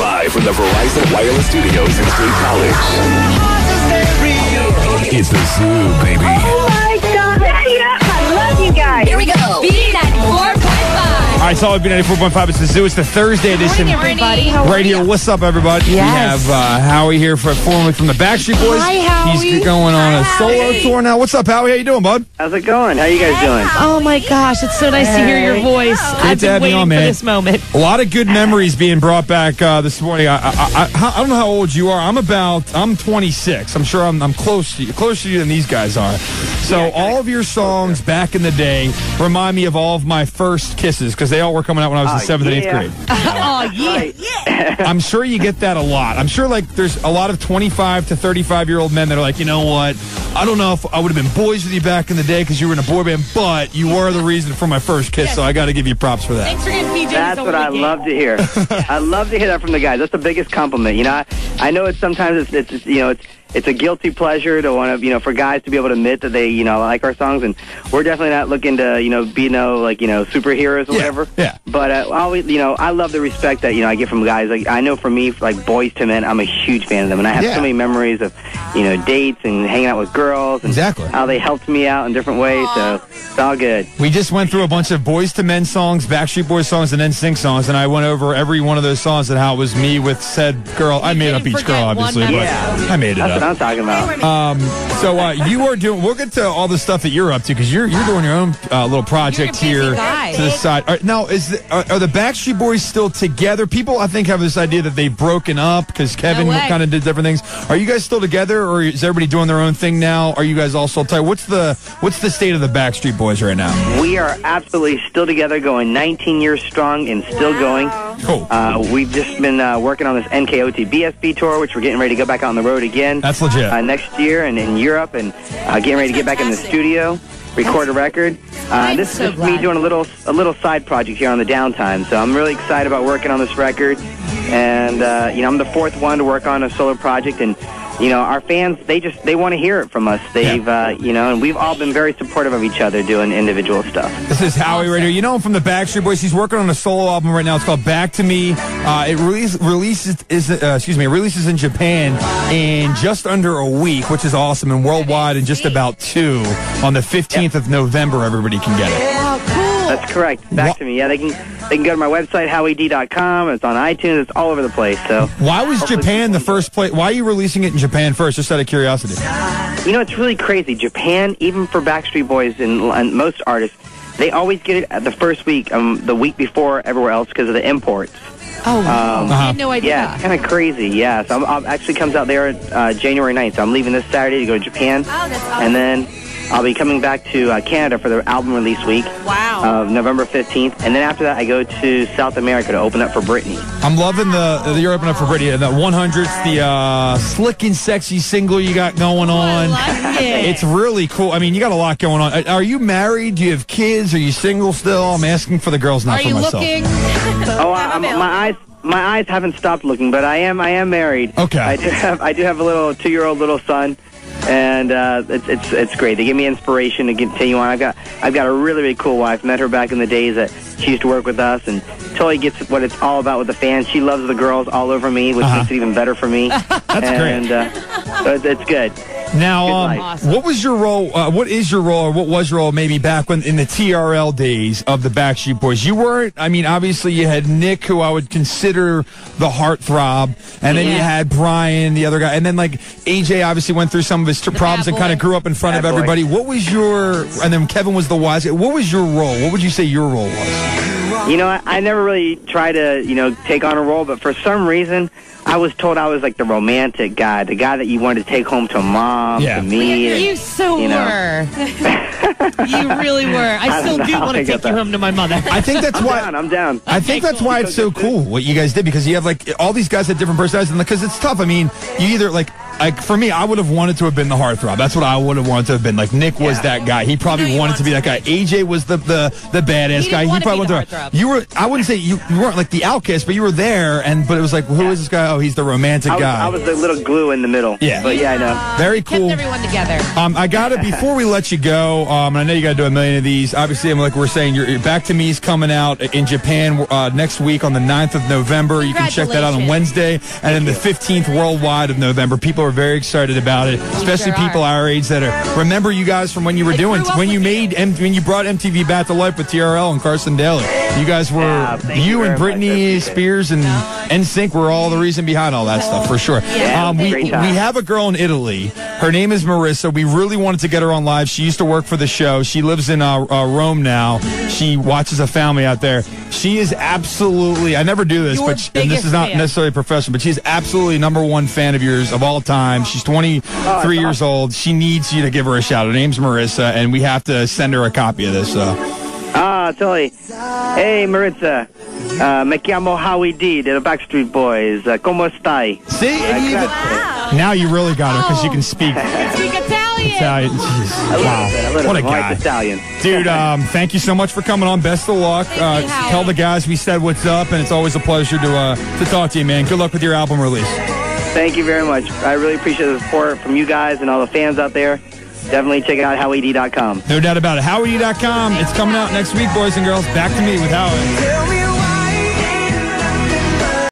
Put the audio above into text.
Live from the Verizon Wireless Studios in State College. It's the Zoo, baby. Oh my God! Yeah, I love you guys. Here we go. B94.5. All right, solid B94.5. It's the Zoo. It's the Thursday edition. Everybody. Right here. What's up, everybody? Yes. We have Howie here from the Backstreet Boys. Hi, Howie. He's going on a solo tour now. What's up, Howie? How you doing, bud? How's it going? How you guys doing? Oh my gosh, it's so nice to hear your voice. I've to been have you waiting on, for man. this moment. A lot of good memories being brought back this morning. I don't know how old you are. I'm 26. I'm sure I'm closer to you than these guys are. So all of your songs back in the day remind me of all of my first kisses because they all were coming out when I was in 7th and 8th grade. Oh, yeah. I'm sure you get that a lot. I'm sure like there's a lot of 25 to 35-year-old men that are like, you know what? I don't know if I would have been boys with you back in the day because you were in a boy band, but you were the reason for my first kiss, so I got to give you props for that. Thanks for getting PJs. That's what I love to hear. I love to hear that from the guys. That's the biggest compliment. You know, I know it's sometimes it's a guilty pleasure to want to, for guys to be able to admit that they, like our songs, and we're definitely not looking to, be superheroes or whatever. Yeah. But I love the respect that I get from guys. Like I know for me, like Boys to Men, I'm a huge fan of them, and I have so many memories of, dates and hanging out with girls, and how they helped me out in different ways. So it's all good. We just went through a bunch of Boys to Men songs, Backstreet Boys songs, and NSYNC songs, and I went over every one of those songs and how it was me with said girl. I made up each girl, obviously. But I made it up. That's what I'm talking about. So you are doing. We'll get to all the stuff that you're up to because you're doing your own little project here to the side. Now, are the Backstreet Boys still together? People, I think, have this idea that they've broken up because Kevin kind of did different things. Are you guys still together, or is everybody doing their own thing now? Are you guys all still tight? What's the state of the Backstreet Boys right now? We are absolutely still together, going 19 years strong and still going. Cool. We've just been working on this NKOT BSB tour, which we're getting ready to go back on the road again. That's legit. Next year and in Europe, and getting ready to get back in the studio, record a record. This is just me doing a little side project here on the downtime. So I'm really excited about working on this record, and I'm the fourth one to work on a solo project, and our fans, they want to hear it from us. They've and we've all been very supportive of each other doing individual stuff. This is Howie right here. You know him from the Backstreet Boys. He's working on a solo album right now. It's called Back to Me. It releases in Japan in just under a week, which is awesome, and worldwide in just about 2 on the 15th of November. Everybody can get it. Oh, cool. That's correct. Back to Me. Yeah, they can go to my website, HowieD.com. It's on iTunes. It's all over the place. So why was Japan the first place? Why are you releasing it in Japan first? Just out of curiosity. It's really crazy. Japan, even for Backstreet Boys and most artists, they always get it the first week, the week before everywhere else because of the imports. Oh, wow. I had no idea. Yeah, it's kind of crazy. Yeah, so I'm actually comes out there January 9th. So I'm leaving this Saturday to go to Japan. Oh, that's awesome. And then I'll be coming back to Canada for the album release week of November 15th. And then after that, I go to South America to open up for Britney. I'm loving you're opening up for Britney. The 100's the slick and sexy single you got going on. I like it. It's really cool. I mean, you got a lot going on. Are you married? Do you have kids? Are you single still? I'm asking for the girls, not for myself. Are you looking? My eyes haven't stopped looking, but I am married. Okay. I do have a little 2-year-old little son. And it's great. They give me inspiration to continue on. I've got a really, really cool wife. Met her back in the days that she used to work with us, and totally gets what it's all about with the fans. She loves the girls all over me, which makes it even better for me. That's great. So it's good. Now, what was your role? What is your role, or what was your role maybe back when in the TRL days of the Backstreet Boys? You weren't. I mean, obviously you had Nick, who I would consider the heartthrob, and then you had Brian, the other guy, and then like AJ obviously went through some of his problems and kind of grew up in front of everybody. What was and then Kevin was the wise guy. What was your role? What would you say your role was? I never really tried to, take on a role, but for some reason, I was told I was like the romantic guy, the guy that you wanted to take home to mom, to me. You so were. You really were. I still do want to take you home to my mother. I think that's why I'm down. I think that's why it's so cool what you guys did, because you have like all these guys have different personalities, and because it's tough. I mean, you either like like for me, I would have wanted to have been the heartthrob. That's what I would have wanted to have been. Like Nick was that guy. He probably wanted to be that guy. AJ was the badass guy. He probably wanted to. You were. I wouldn't say you weren't like the outcast, but you were there. But it was like, who is this guy? Oh, he's the romantic guy. I was the little glue in the middle. Yeah. But yeah, I know. Very cool. Kept everyone together. I gotta before we let you go. And I know you gotta do a million of these. Obviously, like we're saying, your Back to Me's coming out in Japan next week on the 9th of November. You can check that out on Wednesday, and then the 15th worldwide of November. People are very excited about it, especially people our age that are. Remember you guys from when you were when you brought MTV back to life with TRL and Carson Daly. You guys were you and Britney Spears and NSYNC were all the reason behind all that stuff for sure. Yeah, we have a girl in Italy. Her name is Marissa. We really wanted to get her on live. She used to work for the show. She lives in Rome now. She watches a family out there. She is absolutely, I never do this, and this is not necessarily professional, but she's absolutely #1 fan of yours of all time. She's 23 years old. She needs you to give her a shout. Her name's Marissa, and we have to send her a copy of this. Totally. Hey, Marissa. Me chiamo Howie D della Backstreet Boys. Como stai? See? Now you really got her because you can speak. Speak Italian. Jeez. Wow. What a guy. Italian. Dude, thank you so much for coming on. Best of luck. Tell the guys we said what's up, and it's always a pleasure to talk to you, man. Good luck with your album release. Thank you very much. I really appreciate the support from you guys and all the fans out there. Definitely check out HowieD.com. No doubt about it. HowieD.com. It's coming out next week, boys and girls. Back to Me with Howie.